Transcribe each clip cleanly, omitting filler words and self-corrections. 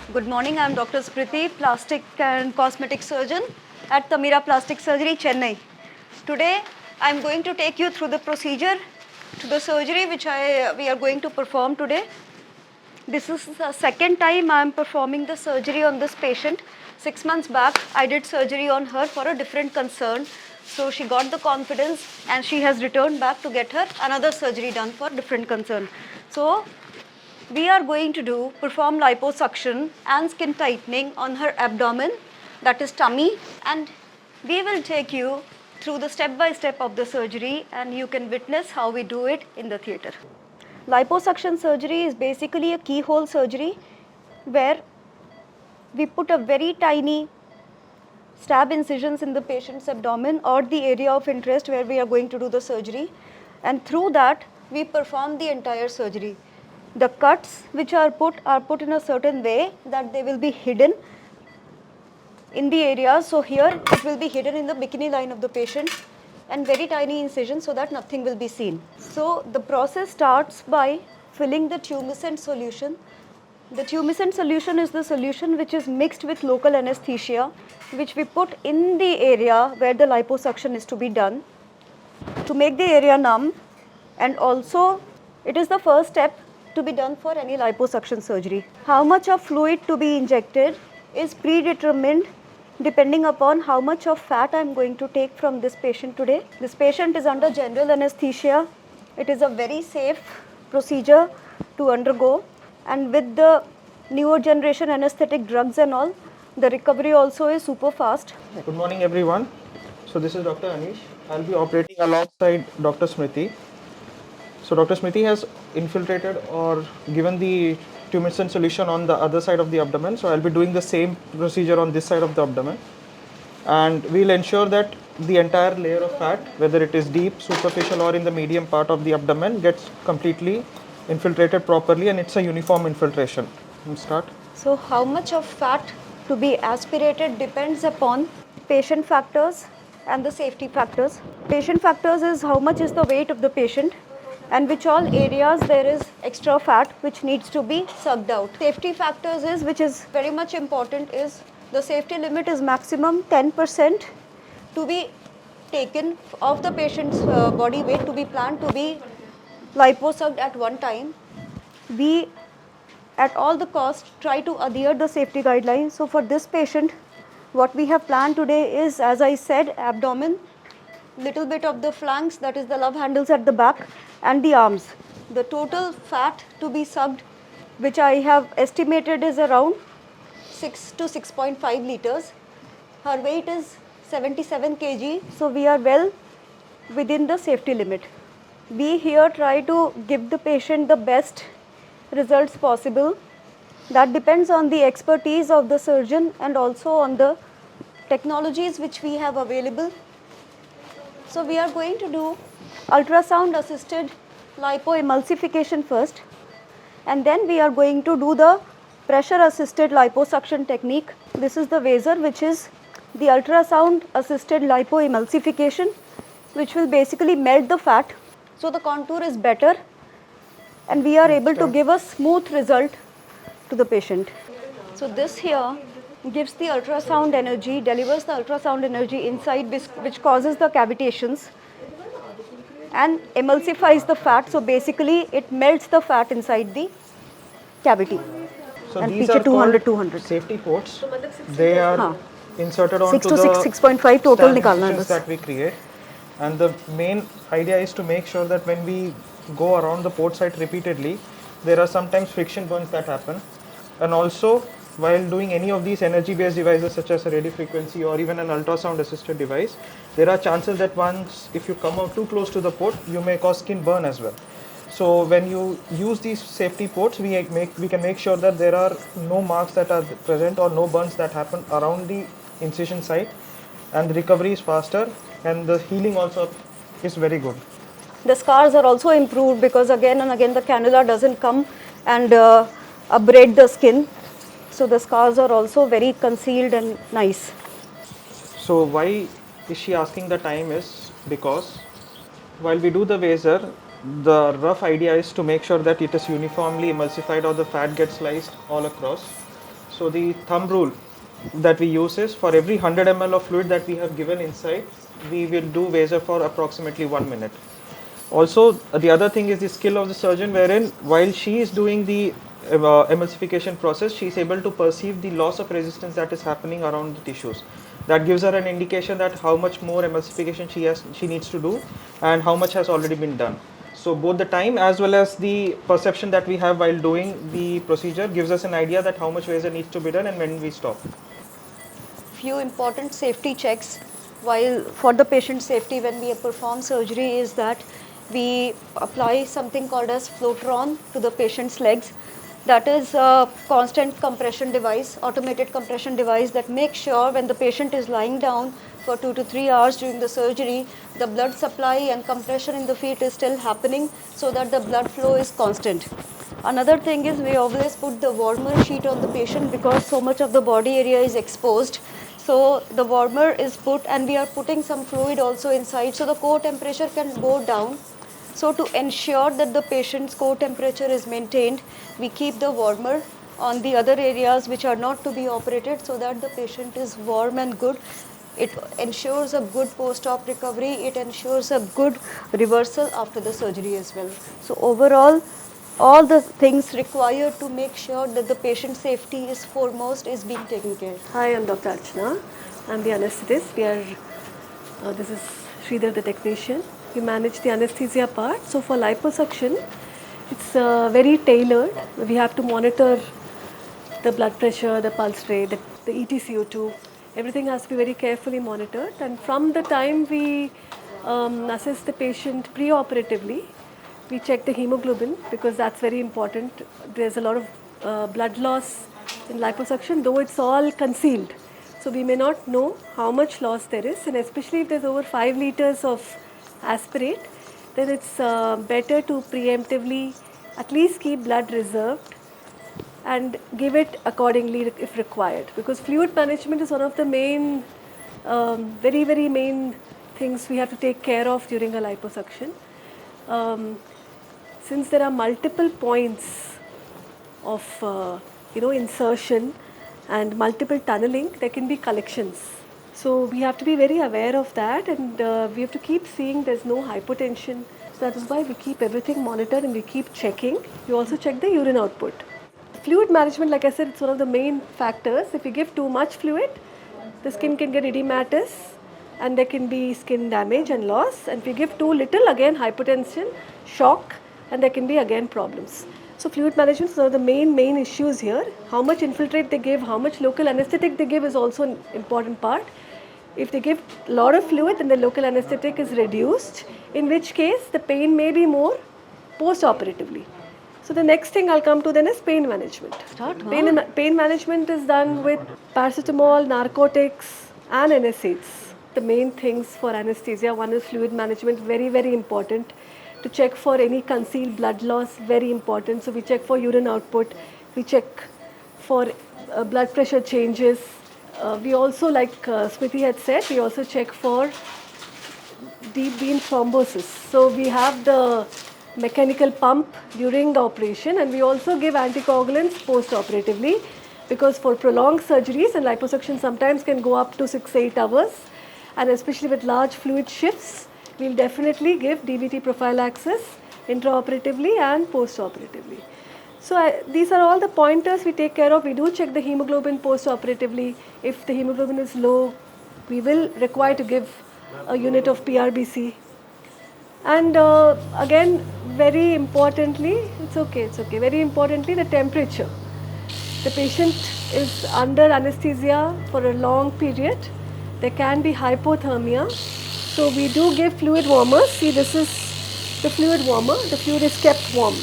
Good morning, I am Dr. Smriti, plastic and cosmetic surgeon at Tamira Plastic Surgery, Chennai. Today, I am going to take you through the procedure to the surgery which we are going to perform today. This is the second time I am performing the surgery on this patient. 6 months back, I did surgery on her for a different concern. So she got the confidence and she has returned back to get her another surgery done for different concern. So we are going to perform liposuction and skin tightening on her abdomen, that is tummy, and we will take you through the step by step of the surgery and you can witness how we do it in the theatre. Liposuction surgery is basically a keyhole surgery where we put a very tiny stab incisions in the patient's abdomen or the area of interest where we are going to do the surgery, and through that we perform the entire surgery. The cuts which are put in a certain way that they will be hidden in the area. So here it will be hidden in the bikini line of the patient and very tiny incision so that nothing will be seen. So the process starts by filling the tumescent solution. The tumescent solution is the solution which is mixed with local anesthesia, which we put in the area where the liposuction is to be done to make the area numb, and also it is the first step to be done for any liposuction surgery. How much of fluid to be injected is predetermined depending upon how much of fat I am going to take from this patient today. This patient is under general anesthesia. It is a very safe procedure to undergo, and with the newer generation anesthetic drugs and all, the recovery also is super fast. Good morning everyone. So this is Dr. Anish. I'll be operating alongside Dr. Smriti. So Dr. Smriti has infiltrated or given the tumescent solution on the other side of the abdomen. So I'll be doing the same procedure on this side of the abdomen. And we'll ensure that the entire layer of fat, whether it is deep, superficial or in the medium part of the abdomen, gets completely infiltrated properly and it's a uniform infiltration. We'll start. So how much of fat to be aspirated depends upon patient factors and the safety factors. Patient factors is how much is the weight of the patient and which all areas there is extra fat which needs to be sucked out. Safety factors is, which is very much important, is the safety limit is maximum 10% to be taken of the patient's body weight to be planned to be liposucked at one time. We at all the cost try to adhere the safety guidelines. So for this patient, what we have planned today is, as I said, abdomen, little bit of the flanks, that is the love handles at the back, and the arms. The total fat to be sucked, which I have estimated, is around 6 to 6.5 liters. Her weight is 77 kg, so we are well within the safety limit. We here try to give the patient the best results possible. That depends on the expertise of the surgeon and also on the technologies which we have available. So we are going to do ultrasound assisted lipoemulsification first, and then we are going to do the pressure assisted liposuction technique. This is the Vaser, which is the ultrasound assisted lipoemulsification, which will basically melt the fat so the contour is better and we are able to give a smooth result to the patient. So this here gives the ultrasound energy, delivers the ultrasound energy inside, which causes the cavitations and emulsifies the fat. So basically it melts the fat inside the cavity. So and these are are 200, called 200. safety ports. They are inserted onto 6 to the 6.5 total stand निकालना है incisions बस. that we create. And the main idea is to make sure that when we go around the port site repeatedly, there are sometimes friction burns that happen. And also, while doing any of these energy-based devices such as a radio frequency or even an ultrasound-assisted device, there are chances that once, if you come out too close to the port, you may cause skin burn as well. So when you use these safety ports, we can make sure that there are no marks that are present or no burns that happen around the incision site, and the recovery is faster and the healing also is very good. The scars are also improved because again and again the cannula doesn't come and abrade the skin. So the scars are also very concealed and nice. So why is she asking the time is because while we do the Vaser, the rough idea is to make sure that it is uniformly emulsified or the fat gets sliced all across. So the thumb rule that we use is for every 100 ml of fluid that we have given inside, we will do vaser for approximately 1 minute. Also, the other thing is the skill of the surgeon, wherein while she is doing the emulsification process, she is able to perceive the loss of resistance that is happening around the tissues. That gives her an indication that how much more emulsification she needs to do and how much has already been done. So both the time as well as the perception that we have while doing the procedure gives us an idea that how much vaser needs to be done and when we stop. Few important safety checks while for the patient safety when we perform surgery is that we apply something called as floatron to the patient's legs. That is a constant compression device, automated compression device that makes sure when the patient is lying down for 2 to 3 hours during the surgery, the blood supply and compression in the feet is still happening so that the blood flow is constant. Another thing is we always put the warmer sheet on the patient because so much of the body area is exposed. So the warmer is put and we are putting some fluid also inside so the core temperature can go down. So to ensure that the patient's core temperature is maintained, we keep the warmer on the other areas which are not to be operated so that the patient is warm and good. It ensures a good post-op recovery. It ensures a good reversal after the surgery as well. So overall, all the things required to make sure that the patient safety is foremost is being taken care of. Hi, I'm Dr. Archana. I'm the anesthetist. This is Sridhar, the technician. We manage the anesthesia part. So for liposuction, it's very tailored. We have to monitor the blood pressure, the pulse rate, the EtCO2. Everything has to be very carefully monitored. And from the time we assess the patient pre-operatively, we check the hemoglobin because that's very important. There's a lot of blood loss in liposuction, though it's all concealed. So we may not know how much loss there is, and especially if there's over 5 liters of aspirate, then it's better to preemptively at least keep blood reserved and give it accordingly if required. Because fluid management is one of the main, very main things we have to take care of during a liposuction. Since there are multiple points of insertion and multiple tunneling, there can be collections. So we have to be very aware of that, and we have to keep seeing there's no hypotension. So that is why we keep everything monitored and we keep checking. We also check the urine output. Fluid management, like I said, it's one of the main factors. If you give too much fluid, the skin can get edematous and there can be skin damage and loss. And if you give too little, again hypotension, shock, and there can be again problems. So fluid management is one of the main issues here. How much infiltrate they give, how much local anesthetic they give is also an important part. If they give a lot of fluid, then the local anesthetic is reduced, in which case the pain may be more post-operatively. So the next thing I'll come to then is pain management. Pain management is done with paracetamol, narcotics and NSAIDs. The main things for anesthesia, one is fluid management, very important. To check for any concealed blood loss, very important. So we check for urine output, we check for blood pressure changes. We also, like Smriti had said, we also check for deep vein thrombosis. So we have the mechanical pump during the operation, and we also give anticoagulants post-operatively, because for prolonged surgeries and liposuction sometimes can go up to 6-8 hours, and especially with large fluid shifts, we'll definitely give DVT prophylaxis intraoperatively and post-operatively. So these are all the pointers we take care of. We do check the hemoglobin post-operatively. If the hemoglobin is low, we will require to give a unit of PRBC. And again, very importantly, very importantly, the temperature. The patient is under anesthesia for a long period. There can be hypothermia. So we do give fluid warmers. See, this is the fluid warmer. The fluid is kept warm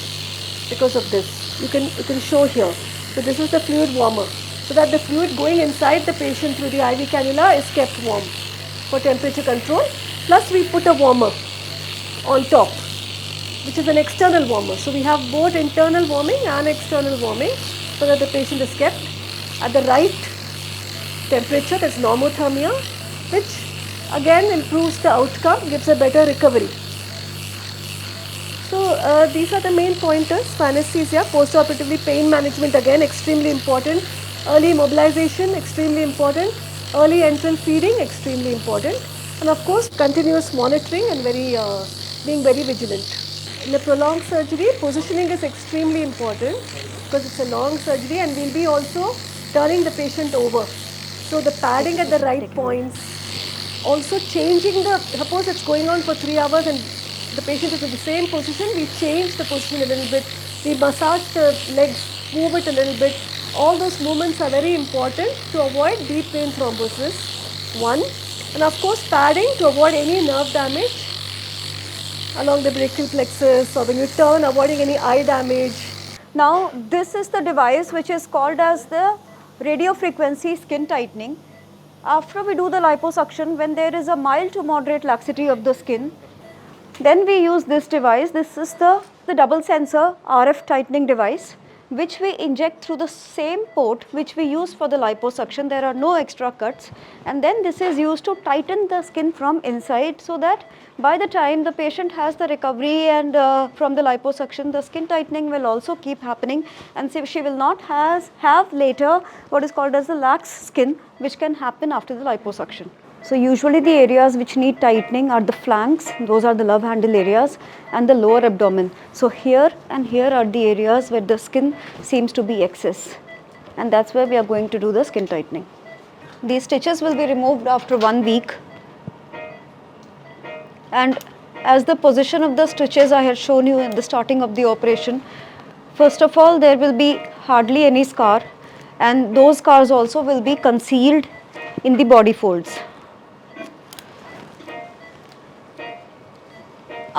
because of this. You can show here. So this is the fluid warmer, so that the fluid going inside the patient through the IV cannula is kept warm for temperature control. Plus we put a warmer on top, which is an external warmer. So we have both internal warming and external warming, so that the patient is kept at the right temperature. That's normothermia, which again improves the outcome, gives a better recovery. So these are the main pointers for anesthesia. Post-operatively pain management, again extremely important. Early mobilization, extremely important. Early enteral feeding, extremely important. And of course, continuous monitoring and being very vigilant. In a prolonged surgery, positioning is extremely important because it's a long surgery and we'll be also turning the patient over. So the padding at the right points, also changing suppose it's going on for 3 hours and the patient is in the same position, we change the position a little bit, we massage the legs, move it a little bit. All those movements are very important to avoid deep vein thrombosis, one. And of course padding to avoid any nerve damage along the brachial plexus, or when you turn, avoiding any eye damage. Now this is the device which is called as the radio frequency skin tightening. After we do the liposuction, when there is a mild to moderate laxity of the skin, then we use this device. This is the double sensor RF tightening device, which we inject through the same port which we use for the liposuction. There are no extra cuts, and then this is used to tighten the skin from inside, so that by the time the patient has the recovery and from the liposuction, the skin tightening will also keep happening, and so she will not have later what is called as the lax skin, which can happen after the liposuction. So usually the areas which need tightening are the flanks, those are the love handle areas, and the lower abdomen. So here and here are the areas where the skin seems to be excess, and that's where we are going to do the skin tightening. These stitches will be removed after 1 week, and as the position of the stitches I had shown you in the starting of the operation, first of all there will be hardly any scar, and those scars also will be concealed in the body folds.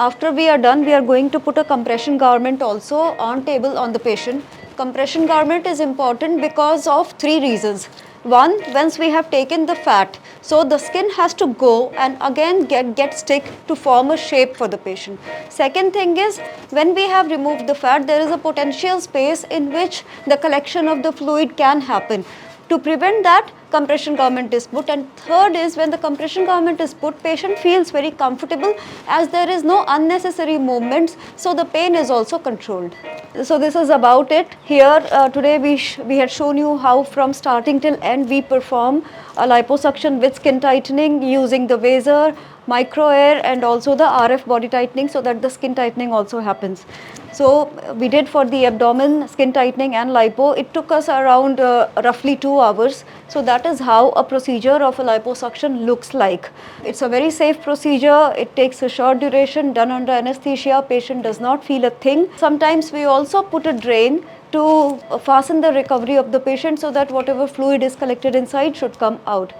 After we are done, we are going to put a compression garment also on table on the patient. Compression garment is important because of 3 reasons. One, once we have taken the fat, so the skin has to go and again get stick to form a shape for the patient. Second thing is, when we have removed the fat, there is a potential space in which the collection of the fluid can happen. To prevent that, compression garment is put. And third is, when the compression garment is put, patient feels very comfortable as there is no unnecessary movements, so the pain is also controlled. So this is about it. Here today we had shown you how from starting till end we perform a liposuction with skin tightening using the Vaser, micro air, and also the RF body tightening, so that the skin tightening also happens. So we did for the abdomen skin tightening and lipo. It took us around roughly 2 hours. So that is how a procedure of a liposuction looks like. It's a very safe procedure. It takes a short duration, done under anesthesia. Patient does not feel a thing. Sometimes we also put a drain to fasten the recovery of the patient, so that whatever fluid is collected inside should come out.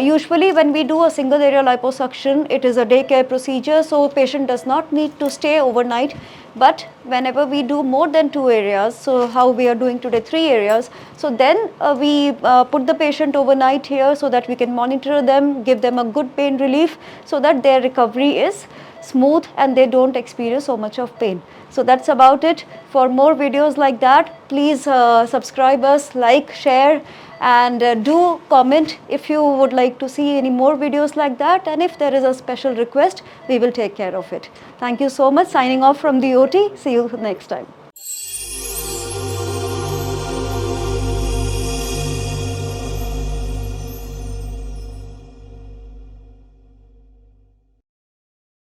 Usually when we do a single area liposuction, it is a daycare procedure, so patient does not need to stay overnight. But whenever we do more than 2 areas, so how we are doing today 3 areas, so then we put the patient overnight here so that we can monitor them, give them a good pain relief, so that their recovery is smooth and they don't experience so much of pain. So that's about it. For more videos like that, please subscribe us, like, share, and do comment if you would like to see any more videos like that, and if there is a special request, we will take care of it. Thank you so much. Signing off from the OT. See you next time.